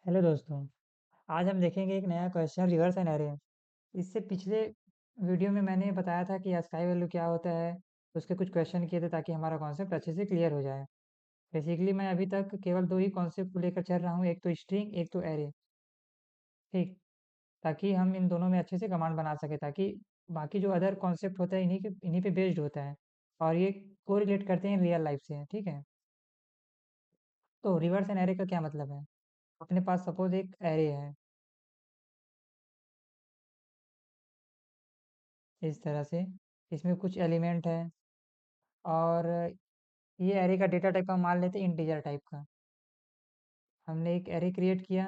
Hello दोस्तों। आज हम देखेंगे एक नया क्वेश्चन रिवर्स एन एरे। इससे पिछले वीडियो में मैंने बताया था कि स्काई वैल्यू क्या होता है। उसके कुछ क्वेश्चन किए थे ताकि हमारा कॉन्सेप्ट अच्छे से क्लियर हो जाए। बेसिकली मैं अभी तक केवल दो ही कॉन्सेप्ट को लेकर चल रहा हूँ, एक तो स्ट्रिंग एक तो एरे। ठीक, ताकि हम इन दोनों में अच्छे से कमांड बना सके, ताकि बाकी जो अदर कॉन्सेप्ट होता है इन्हीं पे बेस्ड होता है और ये कोरिलेट करते हैं रियल लाइफ से। ठीक है, तो रिवर्स एन एरे का क्या मतलब है। अपने पास सपोज एक एरे है इस तरह से, इसमें कुछ एलिमेंट है और ये एरे का डेटा टाइप हम मान लेते हैं इंटीजर टाइप का। हमने एक एरे क्रिएट किया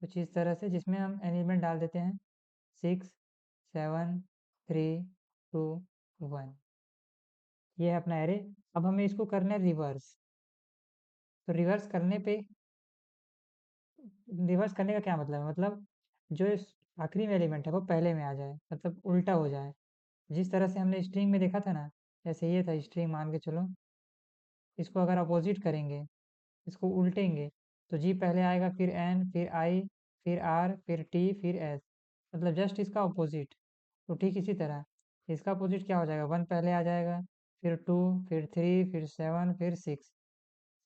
कुछ इस तरह से, जिसमें हम एलिमेंट डाल देते हैं 6, 7, 3, 2, 1। ये है अपना एरे। अब हमें इसको करना है रिवर्स। तो रिवर्स करने का क्या मतलब है, मतलब जो इस आखिरी में एलिमेंट है वो पहले में आ जाए, मतलब उल्टा हो जाए। जिस तरह से हमने स्ट्रिंग में देखा था ना, जैसे ये था स्ट्रिंग मान के चलो, इसको अगर अपोजिट करेंगे, इसको उल्टेंगे, तो जी पहले आएगा, फिर एन, फिर आई, फिर आर, फिर टी, फिर एस। मतलब जस्ट इसका अपोजिट। तो ठीक इसी तरह इसका अपोजिट क्या हो जाएगा, वन पहले आ जाएगा, फिर टू, फिर थ्री, फिर सेवन, फिर सिक्स।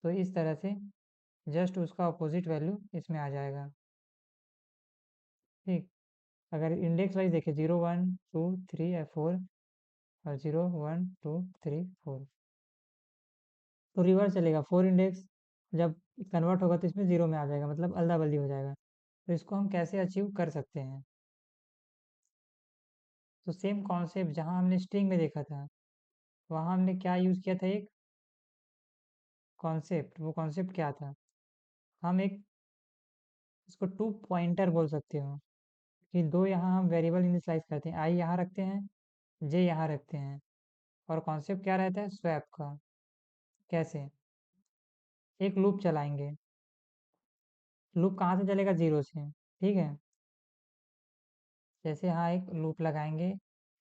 तो इस तरह से जस्ट उसका अपोजिट वैल्यू इसमें आ जाएगा। ठीक, अगर इंडेक्स वाइज देखें 0, 1, 2, 3 या 4, और 0, 1, 2, 3, 4, तो रिवर्स चलेगा। फोर इंडेक्स जब कन्वर्ट होगा तो इसमें जीरो में आ जाएगा, मतलब अदला बदली हो जाएगा। तो इसको हम कैसे अचीव कर सकते हैं। तो सेम कॉन्सेप्ट जहाँ हमने स्ट्रिंग में देखा था, वहाँ हमने क्या यूज़ किया था, एक कॉन्सेप्ट। वो कॉन्सेप्ट क्या था, हम एक इसको टू पॉइंटर बोल सकते हो कि दो यहाँ हम वेरिएबल इनिशियलाइज करते हैं, आई यहाँ रखते हैं, जे यहाँ रखते हैं। और कॉन्सेप्ट क्या रहता है, स्वैप का। कैसे, एक लूप चलाएंगे। लूप कहाँ से चलेगा, जीरो से। ठीक है, जैसे यहाँ एक लूप लगाएंगे,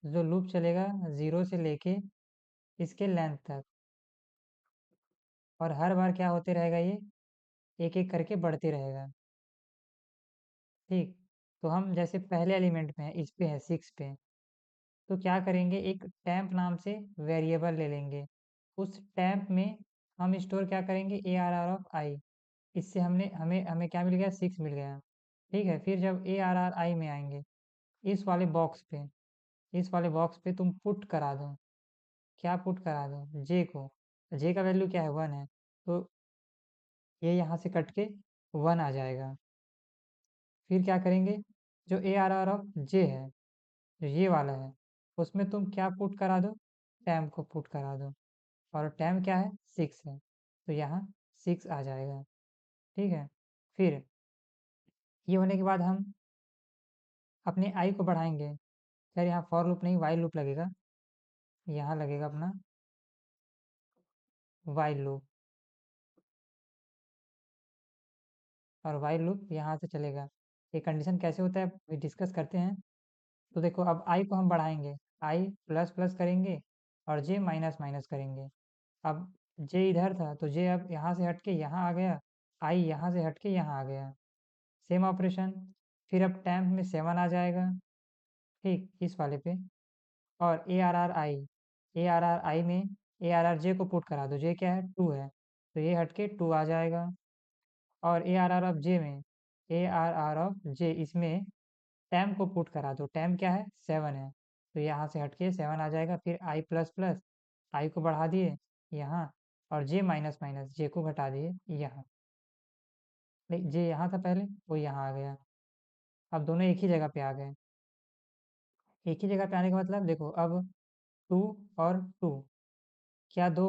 जो लूप चलेगा जीरो से लेके इसके लेंथ तक, और हर बार क्या होते रहेगा, ये एक एक करके बढ़ते रहेगा। ठीक, तो हम जैसे पहले एलिमेंट पे हैं, इस पे है 6 पे, तो क्या करेंगे, एक टैम्प नाम से वेरिएबल ले लेंगे। उस टैम्प में हम स्टोर क्या करेंगे, ए आर आर ऑफ आई। इससे हमने हमें हमें क्या मिल गया, 6 मिल गया। ठीक है, फिर जब ए आर आर आई में आएंगे, इस वाले बॉक्स पे, इस वाले बॉक्स पे तुम पुट करा दो। क्या पुट करा दो, जे को। जे का वैल्यू क्या है, 1 है, तो ये यहाँ से कट के 1 आ जाएगा। फिर क्या करेंगे, जो ए आर आर ऑफ जे है, जो ये वाला है, उसमें तुम क्या पुट करा दो, टैम को पुट करा दो। और टैम क्या है, 6 है, तो यहाँ 6 आ जाएगा। ठीक है, फिर ये होने के बाद हम अपने आई को बढ़ाएंगे। खैर यहाँ फॉर लूप नहीं, वाइल लूप लगेगा। यहाँ लगेगा अपना वाइल लूप, और वाइल लूप यहाँ से चलेगा। ये कंडीशन कैसे होता है अभी डिस्कस करते हैं। तो देखो, अब आई को हम बढ़ाएंगे, आई प्लस प्लस करेंगे और जे माइनस माइनस करेंगे। अब जे इधर था, तो जे अब यहाँ से हट के यहाँ आ गया, आई यहाँ से हट के यहाँ आ गया। Same operation. फिर अब टैम्प में 7 आ जाएगा, ठीक, इस वाले पे। और ए आर आर आई में ए आर आर जे को पुट करा दो, जे क्या है, 2 है, तो ये हट के 2 आ जाएगा। और ए आर आर ऑफ जे में, ए आर आर ऑफ जे, इसमें टैम को पुट करा दो, टैम क्या है, 7 है, तो यहाँ से हट के 7 आ जाएगा। फिर आई प्लस प्लस, आई को बढ़ा दिए यहाँ, और जे माइनस माइनस, जे को घटा दिए यहाँ। नहीं, जे यहाँ था पहले, वो यहाँ आ गया। अब दोनों एक ही जगह पे आ गए। एक ही जगह पे आने का मतलब देखो, अब 2 और 2, क्या दो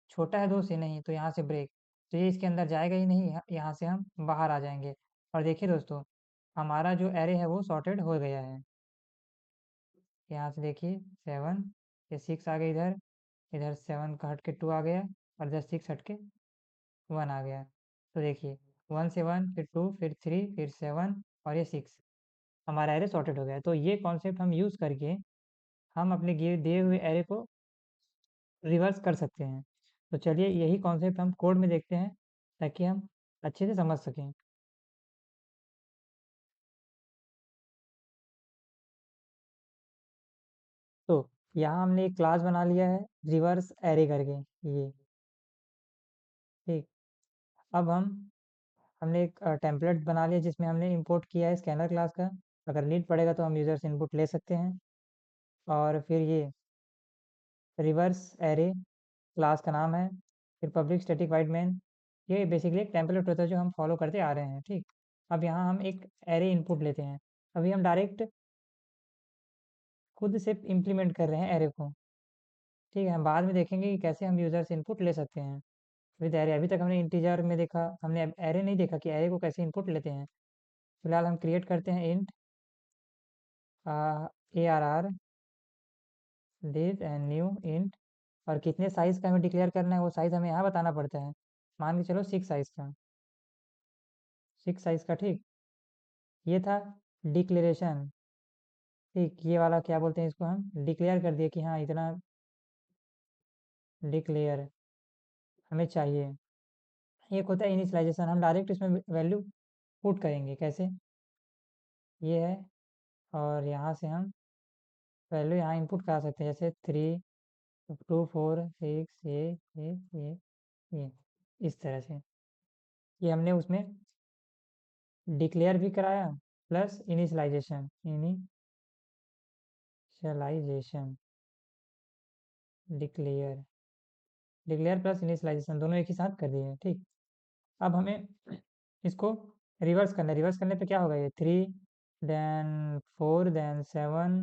छोटा है 2 से, नहीं, तो यहाँ से ब्रेक, तो ये इसके अंदर जाएगा ही नहीं, यहाँ से हम बाहर आ जाएंगे। और देखिए दोस्तों, हमारा जो एरे है वो सॉर्टेड हो गया है। यहाँ से देखिए 7, ये 6 आ गए इधर, इधर 7 का हट के 2 आ गया, और इधर 6 हट के 1 आ गया। तो देखिए 1 से 1, फिर 2, फिर 3, फिर 7, और ये 6, हमारा एरे सॉर्टेड हो गया है। तो ये कॉन्सेप्ट हम यूज़ करके हम अपने दिए हुए एरे को रिवर्स कर सकते हैं। तो चलिए यही कॉन्सेप्ट हम कोड में देखते हैं, ताकि हम अच्छे से समझ सकें। तो यहाँ हमने एक क्लास बना लिया है रिवर्स एरे करके, ये ठीक। अब हमने एक टेम्पलेट बना लिया जिसमें हमने इंपोर्ट किया है स्कैनर क्लास का। अगर नीड पड़ेगा तो हम यूज़र से इनपुट ले सकते हैं। और फिर ये रिवर्स एरे क्लास का नाम है। फिर पब्लिक स्टैटिक वाइड मेन, ये बेसिकली एक टेम्पलेट होता है जो हम फॉलो करते आ रहे हैं, ठीक। अब यहाँ हम एक एरे इनपुट लेते हैं। अभी हम डायरेक्ट खुद से इम्प्लीमेंट कर रहे हैं एरे को, ठीक है। हम बाद में देखेंगे कि कैसे हम यूज़र से इनपुट ले सकते हैं विद एरे। अभी तक हमने इंटीजर में देखा, हमने एरे नहीं देखा कि एरे को कैसे इनपुट लेते हैं। फिलहाल हम क्रिएट करते हैं int ARR this and new int. और कितने साइज़ का हमें डिक्लेयर करना है वो साइज़ हमें यहाँ बताना पड़ता है। मान के चलो 6 साइज़ का, 6 साइज़ का, ठीक। ये था डिक्लेरेशन, ठीक। ये वाला क्या बोलते हैं, इसको हम डिक्लेयर कर दिए कि हाँ इतना डिक्लेयर हमें चाहिए। एक होता है इनिशियलाइजेशन, हम डायरेक्ट इसमें वैल्यू पुट करेंगे। कैसे, ये है, और यहाँ से हम वैल्यू यहाँ इनपुट करा सकते हैं, जैसे 3 2 4 6 ये इस तरह से। ये हमने उसमें डिक्लेयर भी कराया plus initialization, initialization declare, declare plus initialization दोनों एक ही साथ कर दिए, ठीक। अब हमें इसको रिवर्स करना है। रिवर्स करने पे क्या होगा, ये 3 then 4 then 7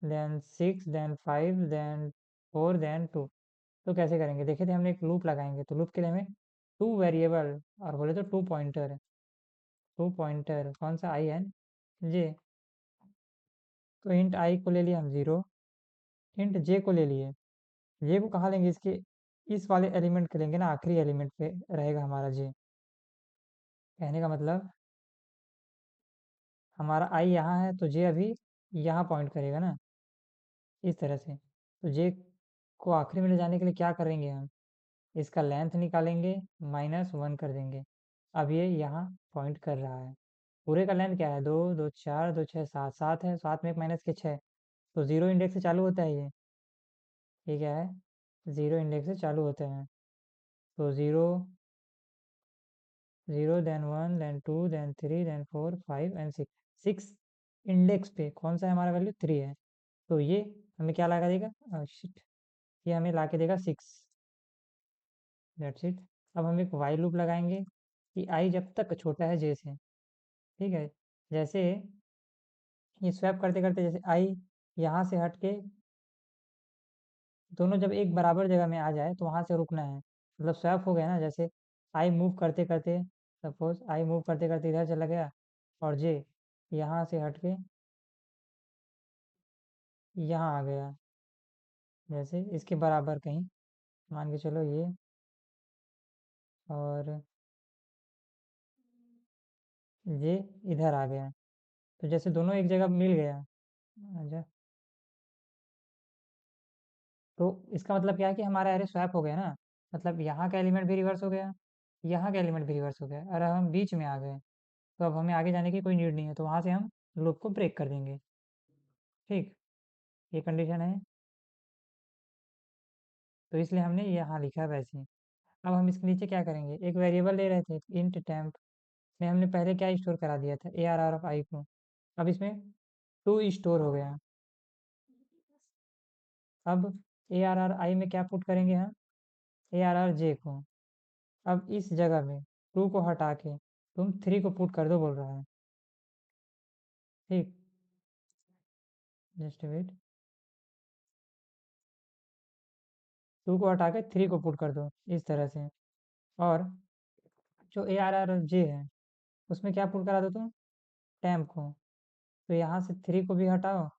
then 6 then 5 then 4 then 2। तो कैसे करेंगे, देखे थे हमने एक लूप लगाएंगे, तो लूप के लिए हमें टू वेरिएबल, और बोले तो टू पॉइंटर, टू पॉइंटर कौन सा, आई एन जे। तो इंट आई को ले लिया हम 0, इंट जे को ले लिए। जे को कहाँ लेंगे, इसके इस वाले एलिमेंट के लेंगे ना, आखिरी एलिमेंट पे रहेगा हमारा जे। कहने का मतलब हमारा आई यहाँ है तो जे अभी यहाँ पॉइंट करेगा ना, इस तरह से। तो जे को आखिरी में ले जाने के लिए क्या करेंगे हम, इसका लेंथ निकालेंगे, -1 कर देंगे। अब ये यहाँ पॉइंट कर रहा है। पूरे का लेंथ क्या है, 2 2 4 2 6 7, 7 है, 7 में एक माइनस के 6, तो 0 इंडेक्स से चालू होता है ये क्या है, 0 इंडेक्स से चालू होते हैं। तो 0 0 then 1 then 2 then 3 then 4 5 and 6, 6 index पे कौन सा है हमारा वैल्यू, 3 है। तो ये हमें क्या लगा देगा, शिट, ये हमें ला के देगा 6, दैट्स इट। अब हम एक वाइल लूप लगाएंगे कि आई जब तक छोटा है जे से, ठीक है। जैसे ये स्वैप करते करते जैसे आई यहाँ से हट के दोनों जब एक बराबर जगह में आ जाए तो वहाँ से रुकना है, मतलब स्वैप हो गया ना। जैसे आई मूव करते करते, सपोज आई मूव करते करते इधर चला गया, और जे यहाँ से हट के यहाँ आ गया, जैसे इसके बराबर कहीं मान के चलो ये, और ये इधर आ गया। तो जैसे दोनों एक जगह मिल गया, अच्छा, तो इसका मतलब क्या है कि हमारा एरे स्वैप हो गया ना, मतलब यहाँ का एलिमेंट भी रिवर्स हो गया, यहाँ का एलिमेंट भी रिवर्स हो गया, और अब हम बीच में आ गए। तो अब हमें आगे जाने की कोई नीड नहीं है, तो वहाँ से हम लूप को ब्रेक कर देंगे, ठीक। ये कंडीशन है, तो इसलिए हमने यहाँ लिखा है वैसे ही। अब हम इसके नीचे क्या करेंगे, एक वेरिएबल ले रहे थे इंट टेम्प में, हमने पहले क्या स्टोर करा दिया था, ARR ऑफ आई को। अब इसमें 2 स्टोर हो गया। अब ARR आई में क्या पुट करेंगे हम, ARR जे को। अब इस जगह में 2 को हटा के तुम 3 को पुट कर दो बोल रहा है, ठीक। जस्ट वेट, 2 को हटा के 3 को पुट कर दो इस तरह से। और जो ARR जे है उसमें क्या पुट करा दो तुम, टेम्प को। तो यहाँ से 3 को भी हटाओ,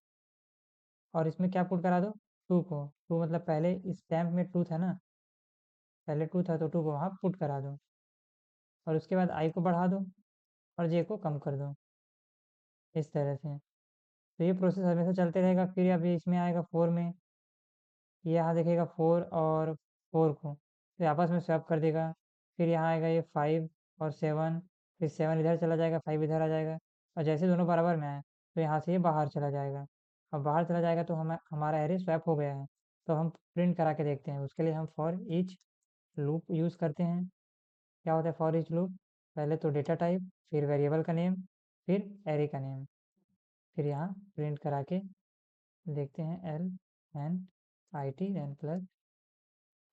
और इसमें क्या पुट करा दो, 2 को। 2 मतलब पहले इस टेम्प में 2 था ना, पहले 2 था तो 2 को वहाँ पुट करा दो, और उसके बाद आई को बढ़ा दो और जे को कम कर दो, इस तरह से। तो ये प्रोसेस हमेशा चलते रहेगा। फिर अभी इसमें आएगा 4 में, ये यहाँ देखेगा 4 और 4 को, तो आपस में स्वैप कर देगा। फिर यहाँ आएगा ये 5 और 7, फिर 7 इधर चला जाएगा, 5 इधर आ जाएगा, और जैसे दोनों बराबर में आए तो यहाँ से ये बाहर चला जाएगा। अब बाहर चला जाएगा तो हमारा एरे स्वैप हो गया है। तो हम प्रिंट करा के देखते हैं, उसके लिए हम फॉर ईच लूप यूज़ करते हैं। क्या होता है फॉर ईच लूप? पहले तो डेटा टाइप, फिर वेरिएबल का नेम, फिर एरे का नेम, फिर यहाँ प्रिंट करा के देखते हैं LNIT देन प्लस।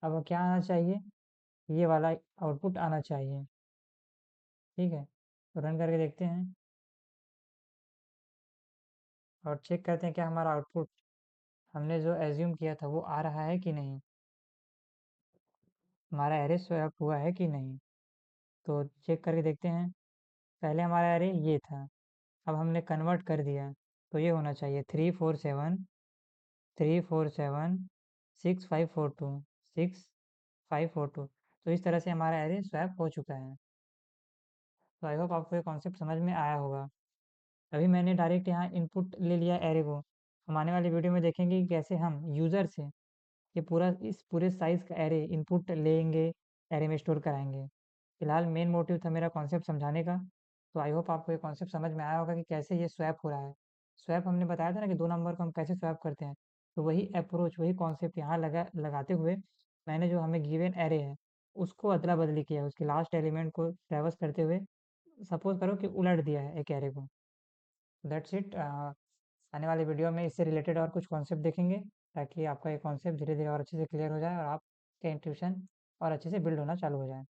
अब क्या आना चाहिए? ये वाला आउटपुट आना चाहिए। ठीक है, तो रन करके देखते हैं और चेक करते हैं क्या हमारा आउटपुट हमने जो एज्यूम किया था वो आ रहा है कि नहीं, हमारा एरे स्वैप हुआ है कि नहीं। तो चेक करके देखते हैं। पहले हमारा एरे ये था, अब हमने कन्वर्ट कर दिया, तो ये होना चाहिए 347 6542 6542। तो इस तरह से हमारा एरे स्वैप हो चुका है। तो आई होप आपको ये कॉन्सेप्ट समझ में आया होगा। अभी मैंने डायरेक्ट यहाँ इनपुट ले लिया एरे को। हम आने वाली वीडियो में देखेंगे कि कैसे हम यूज़र से ये पूरा इस पूरे साइज़ का एरे इनपुट लेंगे, एरे में स्टोर कराएंगे। फिलहाल मेन मोटिव था मेरा कॉन्सेप्ट समझाने का। तो आई होप आपको ये कॉन्सेप्ट समझ में आया होगा कि कैसे ये स्वैप हो रहा है। स्वैप हमने बताया था ना कि दो नंबर को हम कैसे स्वैप करते हैं। तो वही अप्रोच, वही कॉन्सेप्ट यहाँ लगाते हुए मैंने जो हमें गिवन एरे है उसको अदला बदली किया है, उसके लास्ट एलिमेंट को ट्रैवर्स करते हुए सपोज करो कि उलट दिया है एक एरे को। That's it. आने वाली वीडियो में इससे रिलेटेड और कुछ कॉन्सेप्ट देखेंगे, ताकि आपका ये कॉन्सेप्ट धीरे धीरे और अच्छे से क्लियर हो जाए और आपका इंट्यूशन और अच्छे से बिल्ड होना चालू हो जाए।